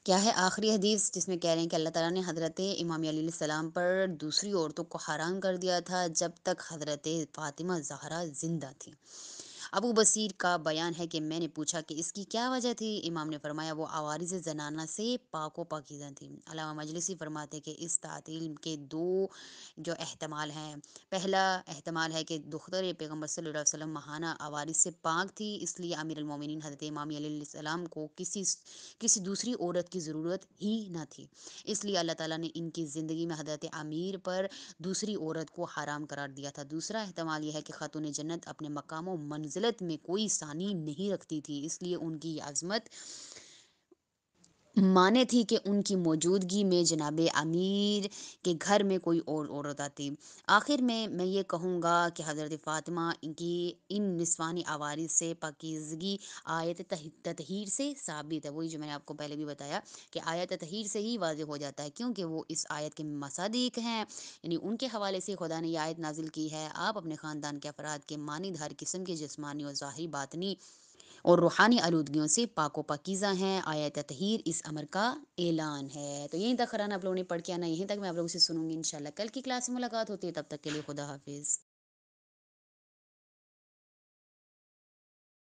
کیا ہے آخری حدیث جس میں کہہ رہے ہیں کہ اللہ تعالیٰ نے حضرت امام علیہ السلام پر دوسری عورتوں کو حرام کر دیا تھا جب تک حضرت فاطمہ زہرا زندہ تھی۔ ابو بصیر کا بیان ہے کہ میں نے پوچھا کہ اس کی کیا وجہ تھی؟ امام نے فرمایا وہ عوارض زنانہ سے پاک و پاکیزہ تھیں۔ علامہ مجلسی فرماتے کہ اس تعطیل کے دو جو احتمال ہیں، پہلا احتمال ہے کہ دختر پیغمبر صلی اللہ علیہ وسلم ماہانہ عوارض سے پاک تھی، اس لیے امیر المومنین حضرت امام علیہ السلام کو کسی دوسری عورت کی ضرورت ہی نہ تھی، اس لیے اللہ تعالیٰ نے ان کی زندگی میں حضرت امیر پر دوسری عورت کو حرام قرار دیا تھا۔ دوسرا احتمال یہ ہے کہ خاتون جنت اپنے مقام و منزلت میں کوئی ثانی نہیں رکھتی تھی، اس لیے ان کی عظمت مانے تھی کہ ان کی موجودگی میں جناب امیر کے گھر میں کوئی اور عورت آتی۔ آخر میں یہ کہوں گا کہ حضرت فاطمہ کی ان نسوانی عوارض سے پاکیزگی آیت تطہیر سے ثابت ہے، وہی جو میں نے آپ کو پہلے بھی بتایا کہ آیت تطہیر سے ہی واضح ہو جاتا ہے، کیونکہ وہ اس آیت کے مصادیق ہیں، یعنی ان کے حوالے سے خدا نے یہ آیت نازل کی ہے۔ آپ اپنے خاندان کے افراد کے مانند ہر قسم کے جسمانی اور ظاہری باطنی اور روحانی آلودگیوں سے پاک و پاکیزہ ہیں، آیت تطہیر اس امر کا اعلان ہے۔ تو یہیں تک قرآن آپ لوگوں نے پڑھ کے آنا، یہیں تک میں آپ لوگوں سے سنوں گی انشاءاللہ۔ کل کی کلاس میں ملاقات ہوتی ہے، تب تک کے لیے خدا حافظ۔